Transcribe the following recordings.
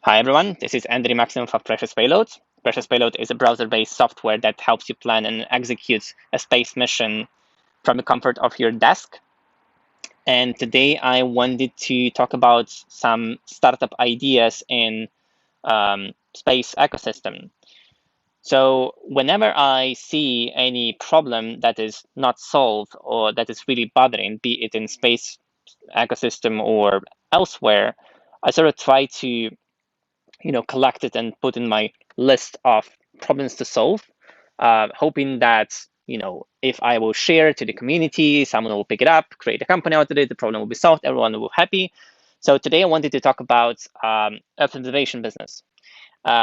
Hi everyone, this is Andrew Maximov of Precious Payload. Precious Payload is a browser-based software that helps you plan and execute a space mission from the comfort of your desk. And today I wanted to talk about some startup ideas in space ecosystem. So whenever I see any problem that is not solved or that is really bothering, be it in space ecosystem or elsewhere, I sort of try to collect it and put in my list of problems to solve, hoping that if I will share it to the community, someone will pick it up, create a company out of it, the problem will be solved, everyone will be happy. So today I wanted to talk about Earth observation business.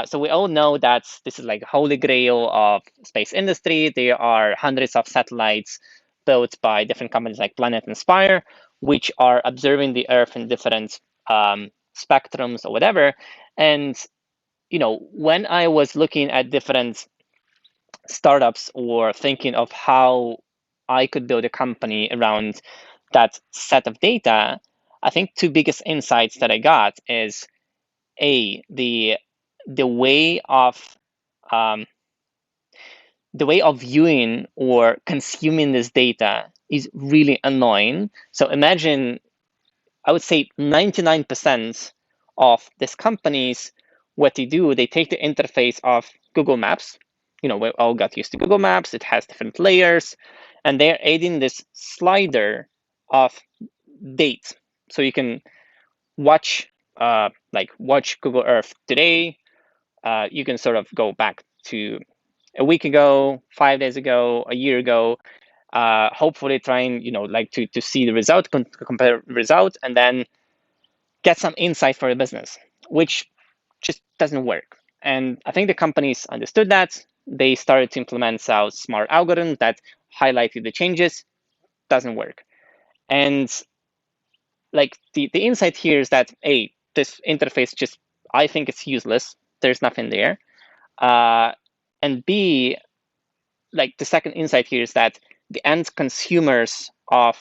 So we all know that this is like Holy Grail of space industry. There are hundreds of satellites built by different companies like Planet and Spire, which are observing the Earth in different spectrums or whatever. And when I was looking at different startups or thinking of how I could build a company around that set of data, I think two biggest insights that I got is the way of um, the way of viewing or consuming this data is really annoying. So imagine, I would say 99% of these companies, what they do, they take the interface of Google Maps. We all got used to Google Maps. It has different layers, and they're adding this slider of date. So you can watch, watch Google Earth today. You can sort of go back to a week ago, 5 days ago, a year ago. Hopefully, trying to see the result, compare result, and then get some insight for the business, which just doesn't work. And I think the companies understood that. They started to implement some smart algorithms that highlighted the changes. Doesn't work. And the insight here is that A, this interface just, I think it's useless. There's nothing there. And B, the second insight here is that the end consumers of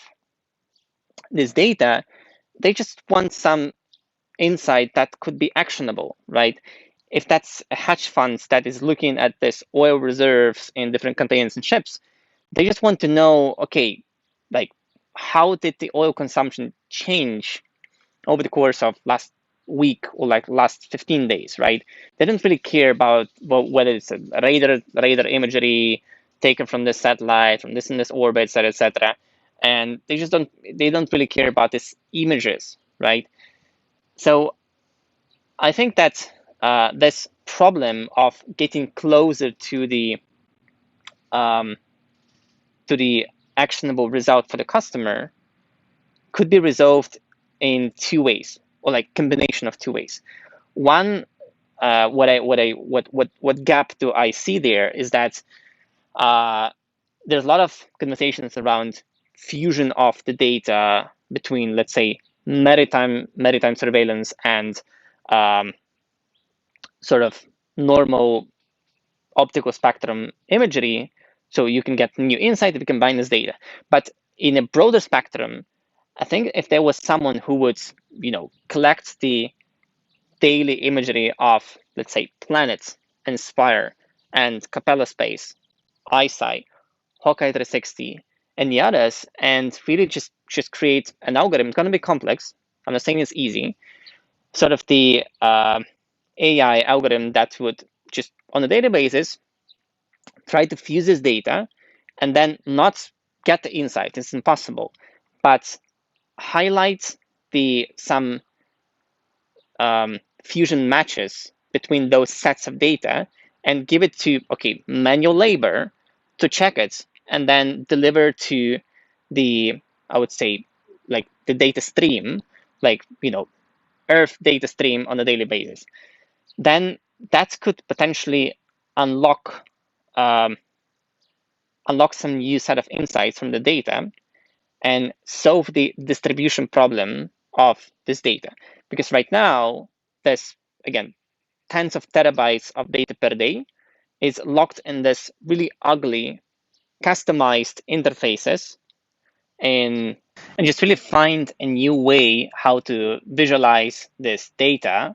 this data, they just want some insight that could be actionable, right? If that's a hedge fund that is looking at this oil reserves in different containers and ships, they just want to know, okay, like how did the oil consumption change over the course of last week or last 15 days, right? They don't really care about whether it's a radar imagery taken from this satellite, from this and this orbit, etc. And they don't really care about these images, right? So I think that this problem of getting closer um, to the actionable result for the customer could be resolved in two ways, or like combination of two ways. One, what gap do I see there is that there's a lot of conversations around fusion of the data between, let's say, maritime surveillance and um, sort of normal optical spectrum imagery, so you can get new insight if you combine this data. But in a broader spectrum, I think if there was someone who would, collect the daily imagery of, let's say, planets, Inspire, and Capella Space, ISI, Hawkeye 360, and the others, and really just create an algorithm. It's going to be complex. I'm not saying it's easy. Sort of the AI algorithm that would just on a daily basis try to fuse this data and then not get the insight. It's impossible, but highlight some fusion matches between those sets of data and give it to manual labor to check it and then deliver to the, I would say, like the data stream, Earth data stream on a daily basis. Then that could potentially unlock um, some new set of insights from the data and solve the distribution problem of this data. Because right now, there's, again, tens of terabytes of data per day is locked in this really ugly, customized interfaces and just really find a new way how to visualize this data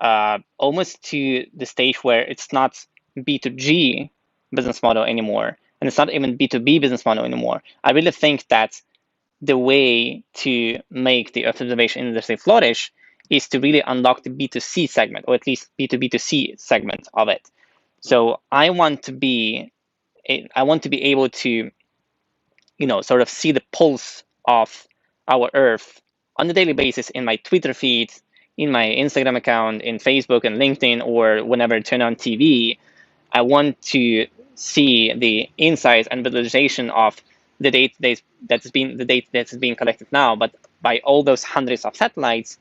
almost to the stage where it's not B2G business model anymore, and it's not even B2B business model anymore. I really think that the way to make the Earth observation industry flourish is to really unlock the B2C segment, or at least B2B2C segment of it. So I want to be able to, sort of see the pulse of our Earth on a daily basis in my Twitter feed, in my Instagram account, in Facebook and LinkedIn, or whenever I turn on TV. I want to see the insights and visualization of the data that's being collected now, but by all those hundreds of satellites,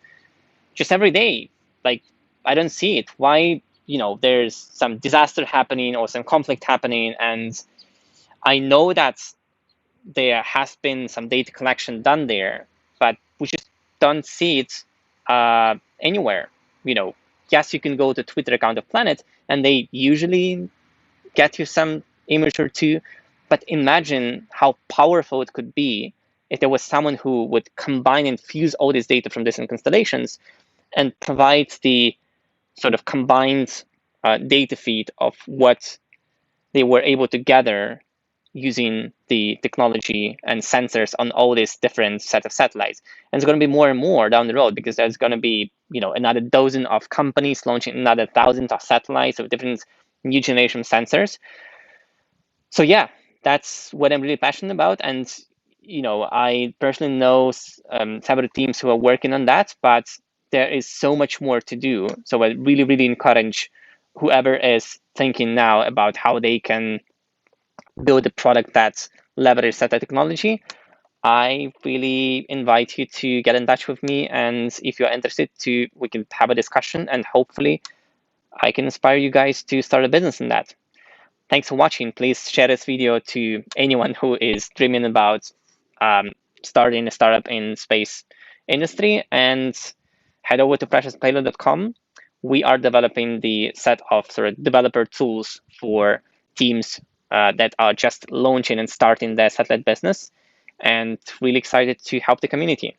just every day. Like, I don't see it. Why, there's some disaster happening or some conflict happening, and I know that there has been some data collection done there, but we just don't see it anywhere. Yes, you can go to Twitter account of Planet, and they usually get you some image or two, but imagine how powerful it could be if there was someone who would combine and fuse all this data from different constellations and provide the sort of combined data feed of what they were able to gather using the technology and sensors on all these different set of satellites. And it's going to be more and more down the road, because there's going to be, another dozen of companies launching another thousands of satellites of different new generation sensors. So yeah, that's what I'm really passionate about. And, I personally know several teams who are working on that, but there is so much more to do. So I really, really encourage whoever is thinking now about how they can build a product that leverages that technology. I really invite you to get in touch with me, and if you're interested, we can have a discussion, and hopefully I can inspire you guys to start a business in that. Thanks for watching. Please share this video to anyone who is dreaming about starting a startup in space industry, and head over to preciouspayload.com. We are developing the set of sort of developer tools for teams that are just launching and starting their satellite business, and really excited to help the community.